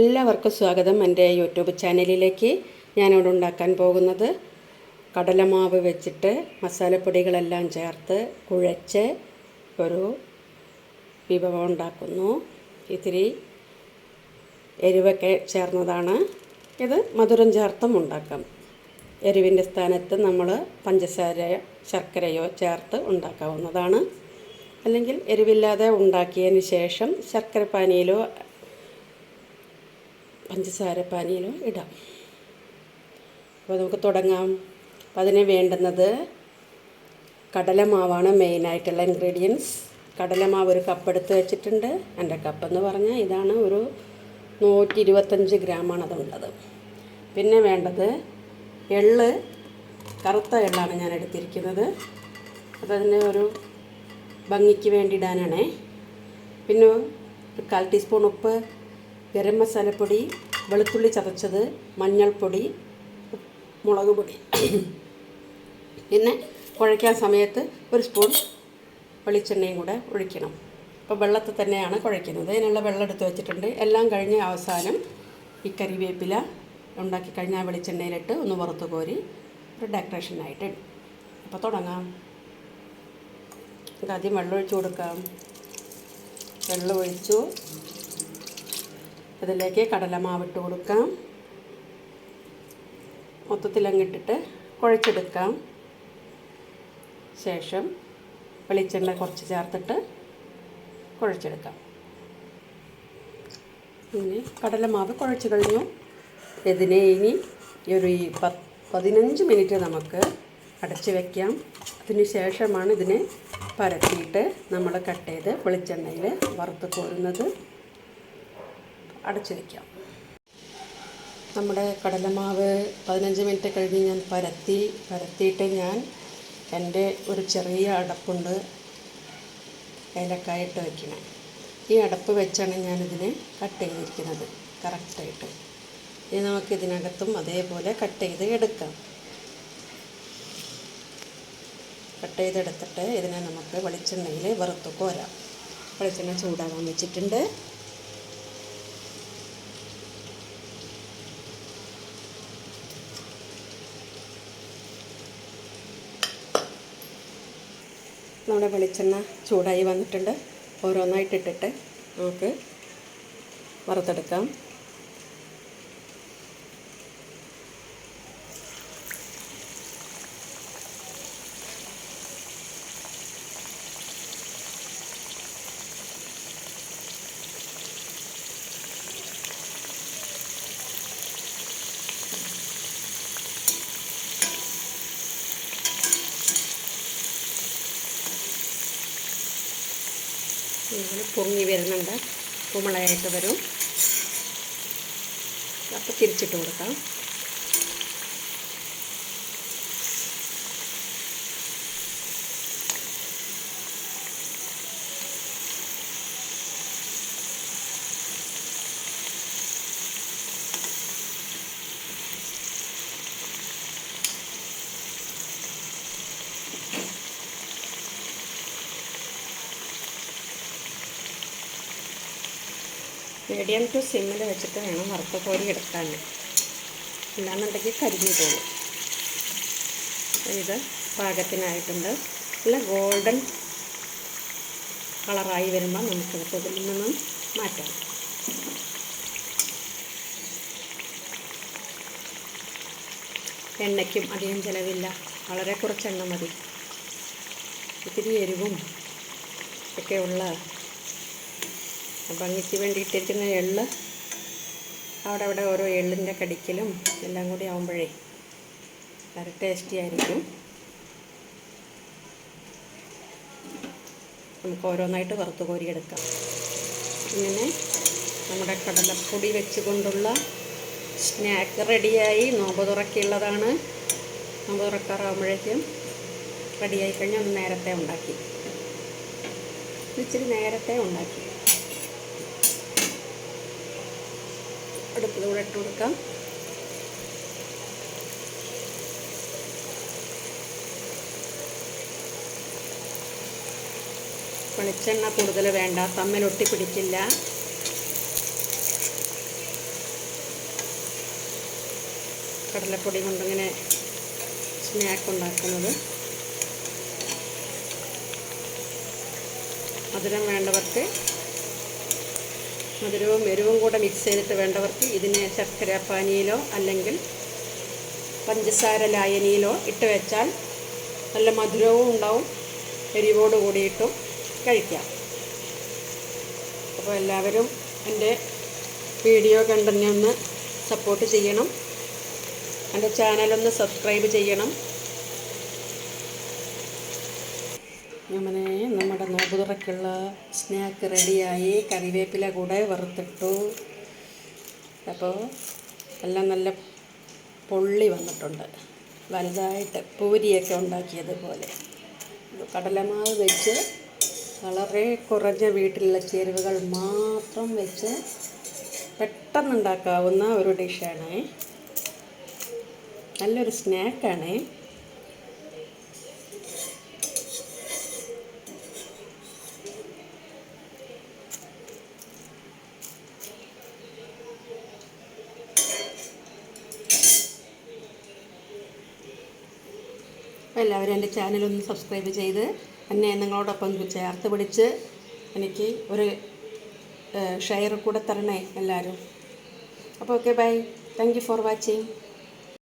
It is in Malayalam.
എല്ലാവർക്കും സ്വാഗതം എൻ്റെ യൂട്യൂബ് ചാനലിലേക്ക്. ഞാനിവിടെ ഉണ്ടാക്കാൻ പോകുന്നത് കടലമാവ് വെച്ചിട്ട് മസാലപ്പൊടികളെല്ലാം ചേർത്ത് കുഴച്ച് ഒരു വിഭവം ഉണ്ടാക്കുന്നു. ഇത്തിരി എരിവൊക്കെ ചേർന്നതാണ്. ഇത് മധുരം ചേർത്തും ഉണ്ടാക്കാം. എരിവിൻ്റെ സ്ഥാനത്ത് നമ്മൾ പഞ്ചസാരയോ ശർക്കരയോ ചേർത്ത് ഉണ്ടാക്കാവുന്നതാണ്. അല്ലെങ്കിൽ എരിവില്ലാതെ ഉണ്ടാക്കിയതിന് ശേഷം ശർക്കര പാനിയിലോ പഞ്ചസാര പാനിയിലോ ഇടാം. അപ്പോൾ നമുക്ക് തുടങ്ങാം. അപ്പോൾ അതിന് വേണ്ടുന്നത് കടലമാവാണ് മെയിനായിട്ടുള്ള ഇൻഗ്രീഡിയൻസ്. കടലമാവ് ഒരു കപ്പ് എടുത്ത് വെച്ചിട്ടുണ്ട്. എൻ്റെ കപ്പെന്ന് പറഞ്ഞാൽ ഇതാണ്, ഒരു 125 ഗ്രാമാണ് അതുള്ളത്. പിന്നെ വേണ്ടത് എള്ള്, കറുത്ത എള്ളാണ് ഞാൻ എടുത്തിരിക്കുന്നത്. അപ്പോൾ അതിന് ഒരു ഭംഗിക്ക് വേണ്ടി ഇടാനാണേ. പിന്നെ ഒരു 1/4 ടീസ്പൂൺ ഉപ്പ്, ഗരം മസാലപ്പൊടി, വെളുത്തുള്ളി ചതച്ചത്, മഞ്ഞൾപ്പൊടി, മുളക് പൊടി. പിന്നെ കുഴയ്ക്കാൻ സമയത്ത് ഒരു സ്പൂൺ വെളിച്ചെണ്ണയും കൂടെ ഒഴിക്കണം. അപ്പോൾ വെള്ളത്തിൽ തന്നെയാണ് കുഴയ്ക്കുന്നത്. അതിനുള്ള വെള്ളം എടുത്ത് വെച്ചിട്ടുണ്ട്. എല്ലാം കഴിഞ്ഞ് അവസാനം ഈ കരിവേപ്പില ഉണ്ടാക്കി കഴിഞ്ഞാൽ വെളിച്ചെണ്ണയിലിട്ട് ഒന്ന് വറുത്ത് കോരി ഒരു ഡെക്കറേഷനായിട്ട് ഇടും. അപ്പോൾ തുടങ്ങാം. ആദ്യം വെള്ളം ഒഴിച്ച് കൊടുക്കാം. വെള്ളം ഒഴിച്ചു അതിലേക്ക് കടലമാവ് ഇട്ട് കൊടുക്കാം. മൊത്തത്തിലങ്ങിട്ടിട്ട് കുഴച്ചെടുക്കാം. ശേഷം വെളിച്ചെണ്ണ കുറച്ച് ചേർത്തിട്ട് കുഴച്ചെടുക്കാം. ഇനി കടലമാവ് കുഴച്ച് കഴിഞ്ഞു. ഇതിനെ ഇനി ഒരു 15 മിനിറ്റ് നമുക്ക് അടച്ച് വയ്ക്കാം. അതിന് ശേഷമാണ് ഇതിനെ പരത്തിയിട്ട് നമ്മൾ കട്ട് ചെയ്ത് വെളിച്ചെണ്ണയിൽ വറുത്ത് കോരുന്നത്. അടച്ചു വയ്ക്കാം. നമ്മുടെ കടലമാവ് 15 മിനിറ്റ് കഴിഞ്ഞ് ഞാൻ പരത്തിയിട്ട് ഞാൻ എൻ്റെ ഒരു ചെറിയ അടപ്പുണ്ട്, ഏലക്കായിട്ട് വയ്ക്കണം. ഈ അടപ്പ് വെച്ചാണ് ഞാനിതിനെ കട്ട് ചെയ്തിരിക്കുന്നത് കറക്റ്റായിട്ട്. ഇനി നമുക്കിതിനകത്തും അതേപോലെ കട്ട് ചെയ്ത് എടുക്കാം. കട്ട് ചെയ്തെടുത്തിട്ട് ഇതിനെ നമുക്ക് വെളിച്ചെണ്ണയിൽ വറുത്ത് കോരാം. വെളിച്ചെണ്ണ ചൂടാകാൻ വെച്ചിട്ടുണ്ട്. നമ്മുടെ വെളിച്ചെണ്ണ ചൂടായി വന്നിട്ടുണ്ട്. ഓരോന്നായിട്ടിട്ടിട്ട് നമുക്ക് വറുത്തെടുക്കാം. ഇങ്ങനെ പൊങ്ങി വരുന്നുണ്ട്, കുമളയായിട്ട് വരും. അപ്പോൾ തിരിച്ചിട്ട് കൊടുക്കാം. മീഡിയം ടു സിമ്മിൽ വെച്ചിട്ട് വേണം വറുത്ത് കോരി എടുക്കാൻ. ഇല്ലാന്നുണ്ടെങ്കിൽ കരിഞ്ഞു പോകും. ഇത് പാകത്തിനായിട്ടുണ്ട്. നല്ല ഗോൾഡൻ കളറായി വരുമ്പോൾ നമുക്കിത് ഇതിൽ നിന്നും മാറ്റാം. എണ്ണയ്ക്കും അധികം ചിലവില്ല. വളരെ കുറച്ച് എണ്ണ മതി. ഇത്തിരി എരിവും ഒക്കെയുള്ള ഭംഗിക്ക് വേണ്ടിയിട്ടിരിക്കുന്ന എള്ള് അവിടെ ഓരോ എള്ളിൻ്റെ കടിക്കലും എല്ലാം കൂടി ആകുമ്പോഴേ വളരെ ടേസ്റ്റി ആയിരിക്കും. നമുക്ക് ഓരോന്നായിട്ട് വറുത്ത് കോരിയെടുക്കാം. ഇങ്ങനെ നമ്മുടെ കടലപ്പൊടി വെച്ചുകൊണ്ടുള്ള സ്നാക്ക് റെഡിയായി. നോമ്പ് തുറക്കുള്ളതാണ്. നോമ്പ് തുറക്കാറാകുമ്പോഴേക്കും റെഡിയായി കഴിഞ്ഞാൽ ഒന്ന് നേരത്തെ ഉണ്ടാക്കി, ഇച്ചിരി നേരത്തെ ഉണ്ടാക്കി അടുപ്പിലൂടെ ഇട്ട് കൊടുക്കാം. വെളിച്ചെണ്ണ കൂടുതൽ വേണ്ട, തമ്മിൽ ഒട്ടി പിടിക്കില്ല. കടലപ്പൊടി കൊണ്ടിങ്ങനെ സ്നാക്ക് ഉണ്ടാക്കുന്നത്. മധുരം വേണ്ടവർക്ക് മധുരവും എരിവും കൂടെ മിക്സ് ചെയ്തിട്ട് വേണ്ടവർക്ക് ഇതിനെ ശർക്കര പാനിയിലോ അല്ലെങ്കിൽ പഞ്ചസാര ലായനിയിലോ ഇട്ട് വെച്ചാൽ നല്ല മധുരവും ഉണ്ടാവും, എരിവോട് കൂടിയിട്ടും കഴിക്കാം. അപ്പോൾ എല്ലാവരും എൻ്റെ വീഡിയോ കണ്ടെന്നെ ഒന്ന് സപ്പോർട്ട് ചെയ്യണം. എൻ്റെ ചാനലൊന്ന് സബ്സ്ക്രൈബ് ചെയ്യണം. അങ്ങനെ നമ്മുടെ നോമ്പ് തുറക്കുള്ള സ്നാക്ക് റെഡിയായി. കറിവേപ്പില കൂടെ വറുത്തിട്ടു. അപ്പോൾ എല്ലാം നല്ല പൊള്ളി വന്നിട്ടുണ്ട്, വലുതായിട്ട് പൂരിയൊക്കെ ഉണ്ടാക്കിയതുപോലെ. കടലമാവ് വെച്ച് വളരെ കുറഞ്ഞ വീട്ടിലുള്ള ചേരുവകൾ മാത്രം വെച്ച് പെട്ടെന്നുണ്ടാക്കാവുന്ന ഒരു ഡിഷാണ്. നല്ലൊരു സ്നാക്കാണ്. എല്ലാവരും എൻ്റെ ചാനലൊന്ന് സബ്സ്ക്രൈബ് ചെയ്ത് എന്നെ നിങ്ങളോടൊപ്പം ചേർത്ത് പിടിച്ച് എനിക്ക് ഒരു ഷെയർ കൂടെ തരണേ എല്ലാവരും. അപ്പോൾ okay, bye. Thank you for watching.